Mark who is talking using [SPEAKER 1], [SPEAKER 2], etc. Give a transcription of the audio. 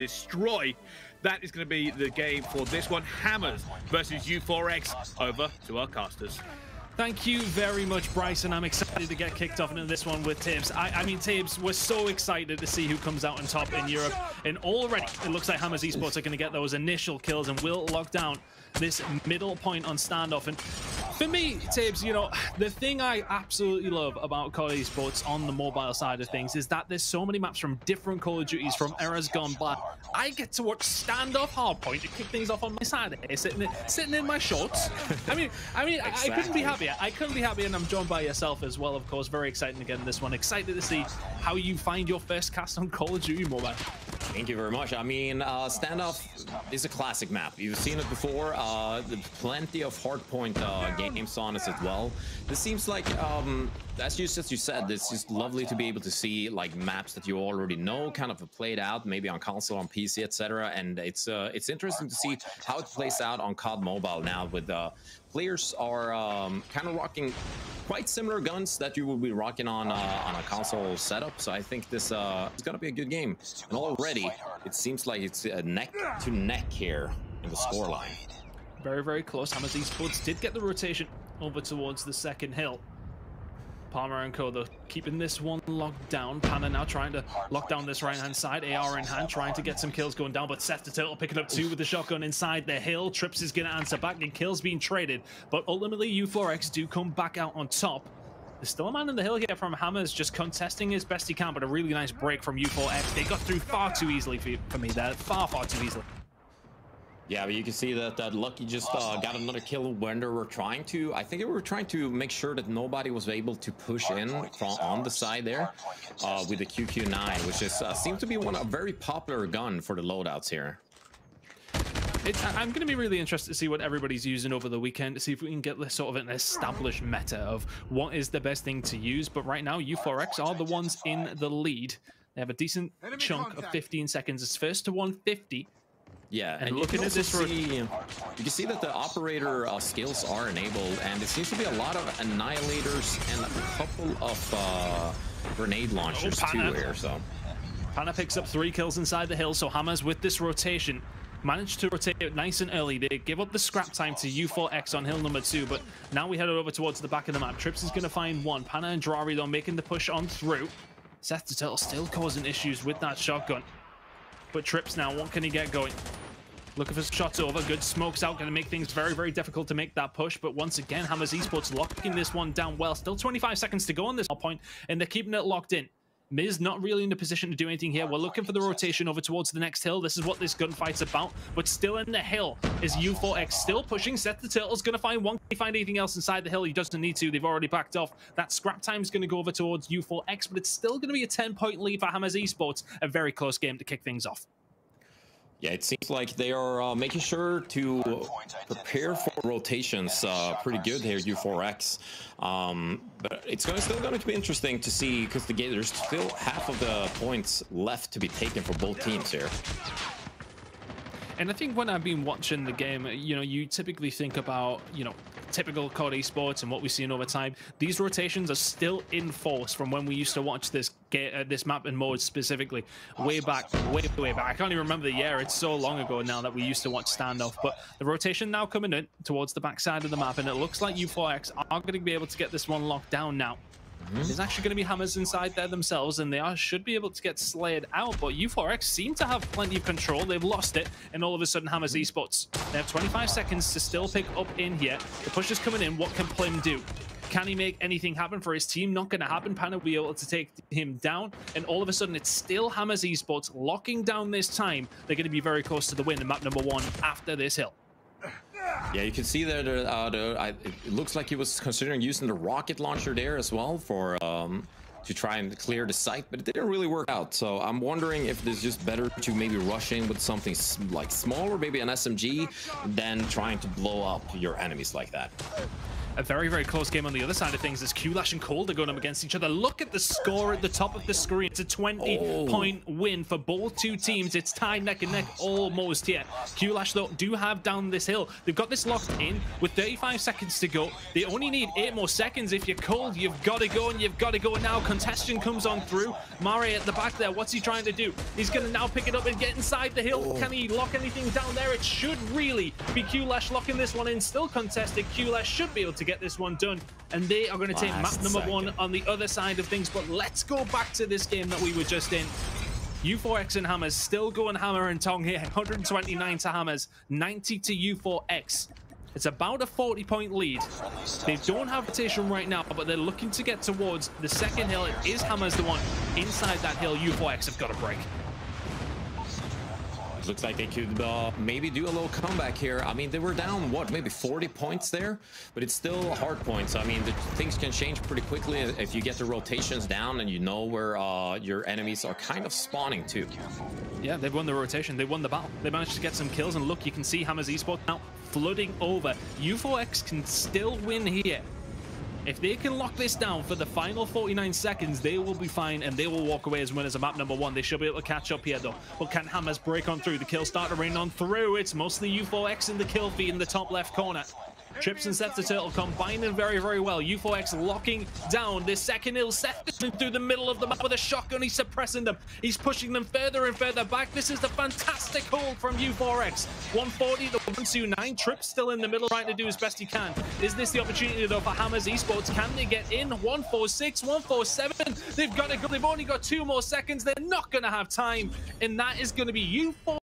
[SPEAKER 1] destroy. That is going to be the game for this one. Hammers versus U4X. Over to our casters.
[SPEAKER 2] Thank you very much, Bryson. I'm excited to get kicked off into this one with Tibbs. I mean, Tibbs, we're so excited to see who comes out on top in Europe. And already, it looks like Hammers Esports are going to get those initial kills and will lock down this middle point on standoff. And for me, Tibbs, you know, the thing I absolutely love about COD Esports on the mobile side of things is that there's so many maps from different Call of Duties from eras gone by. I get to watch standoff Hardpoint to kick things off on my side here, sitting in my shorts. I mean, exactly. I couldn't be happier. I couldn't be happier, and I'm joined by yourself as well, of course. Very exciting to get in this one. Excited to see how you find your first cast on Call of Duty Mobile.
[SPEAKER 3] Thank you very much. I mean, standoff is a classic map. You've seen it before. There's plenty of Hardpoint games on us as well. This seems like, as you said, it's just lovely to be able to see like maps that you already know, kind of played out, maybe on console, on PC, etc. And it's interesting to see how it plays out on COD Mobile now. With players are kind of rocking quite similar guns that you will be rocking on a console setup. So I think this is gonna be a good game. And already it seems like it's neck to neck here in the scoreline.
[SPEAKER 2] Very, very close. Hammers Esports did get the rotation over towards the second hill. Palmer and Co, though, keeping this one locked down. Panna now trying to lock down this right-hand side. AR in hand, trying to get some kills going down, but Seth the Turtle picking up 2 with the shotgun inside the hill. Trips is going to answer back, and kills being traded. But ultimately, U4X do come back out on top. There's still a man in the hill here from Hammers, just contesting as best he can, but a really nice break from U4X. They got through far too easily for me there. Far too easily.
[SPEAKER 3] Yeah, but you can see that Lucky just got another kill when they were trying to. I think they were trying to make sure that nobody was able to push in from on the side there with the QQ9, which is seems to be a very popular gun for the loadouts here.
[SPEAKER 2] I'm going to be really interested to see what everybody's using over the weekend to see if we can get this sort of an established meta of what is the best thing to use. But right now, U4X are the ones in the lead. They have a decent chunk of 15 seconds. It's first to 150.
[SPEAKER 3] Yeah,
[SPEAKER 2] and looking at this,
[SPEAKER 3] you can see that the operator skills are enabled, and it seems to be a lot of annihilators and a couple of grenade launchers too here. So
[SPEAKER 2] Panna picks up 3 kills inside the hill. So Hammers with this rotation managed to rotate nice and early. They give up the scrap time to U4X on hill number 2, but now we head over towards the back of the map. Trips is going to find 1. Panna and Drari though making the push on through. Seth the Turtle still causing issues with that shotgun, but Trips now, what can he get going? Looking for shots over. Good smokes out. Going to make things very, very difficult to make that push. But once again, Hammers Esports locking this one down well. Still 25 seconds to go on this point, and they're keeping it locked in. Miz not really in a position to do anything here. We're looking for the rotation over towards the next hill. This is what this gunfight's about. But still in the hill is U4X still pushing. Seth the Turtle's going to find 1. Can he find anything else inside the hill? He doesn't need to. They've already backed off. That scrap time's going to go over towards U4X, but it's still going to be a 10-point lead for Hammers Esports. A very close game to kick things off.
[SPEAKER 3] Yeah, it seems like they are making sure to prepare for rotations pretty good here, U4X. But it's still going to be interesting to see, because there's still half of the points left to be taken for both teams here.
[SPEAKER 2] And I think when I've been watching the game, you know, you typically think about, you know, typical COD Esports and what we've seen over time. These rotations are still in force from when we used to watch this map and mode specifically way back. I can't even remember the year. It's so long ago now that we used to watch standoff. But the rotation now coming in towards the back side of the map, and it looks like U4X are going to be able to get this one locked down now. There's actually going to be Hammers inside there themselves, and they should be able to get slayed out, but U4X seem to have plenty of control. They've lost it, and all of a sudden Hammers Esports, they have 25 seconds to still pick up in here. The push is coming in. What can Plim do? Can he make anything happen for his team? Not going to happen. Panna will be able to take him down, and all of a sudden it's still Hammers Esports locking down this time. They're going to be very close to the win in map number 1 after this hill.
[SPEAKER 3] Yeah, you can see that it looks like he was considering using the rocket launcher there as well for to try and clear the site, but it didn't really work out. So I'm wondering if it's just better to maybe rush in with something like smaller, maybe an SMG, than trying to blow up your enemies like that.
[SPEAKER 2] A very, very close game on the other side of things as Qlash and Cold are going up against each other. Look at the score at the top of the screen. It's a 20-point win for both two teams. It's tied neck and neck almost here. Qlash, though, do have down this hill. They've got this locked in with 35 seconds to go. They only need 8 more seconds. If you're Cold, you've got to go, and you've got to go now. Contestion comes on through. Mare at the back there. What's he trying to do? He's going to now pick it up and get inside the hill. Can he lock anything down there? It should really be Qlash locking this one in. Still contested. Qlash should be able to get this one done, and they are going to take map number 1 on the other side of things. But let's go back to this game that we were just in. U4X and Hammers still going hammer and tong here. 129 to Hammers, 90 to U4X. It's about a 40-point lead. They don't have rotation right now, but they're looking to get towards the second hill. It is Hammers the one inside that hill. U4X have got a break.
[SPEAKER 3] Looks like they could maybe do a little comeback here. I mean, they were down, what, maybe 40 points there, but it's still hard points. I mean, things can change pretty quickly if you get the rotations down and you know where your enemies are kind of spawning too.
[SPEAKER 2] Yeah, they've won the rotation. They won the battle. They managed to get some kills, and look, you can see Hammers Esport now flooding over. U4X can still win here. If they can lock this down for the final 49 seconds, they will be fine, and they will walk away as winners of map number 1. They should be able to catch up here, though. But can Hammers break on through? The kills start to rain on through. It's mostly U4X in the kill feed in the top left corner. Trips and Sets the Turtle combining very, very well. U4X locking down this second hill. Seth through the middle of the map with a shotgun. He's suppressing them. He's pushing them further and further back. This is the fantastic hold from U4X. 140 to 129. Trips still in the middle, trying to do as best he can. Is this the opportunity, though, for Hammers Esports? Can they get in? 146, 147. They've got to go. They've only got 2 more seconds. They're not going to have time, and that is going to be U4.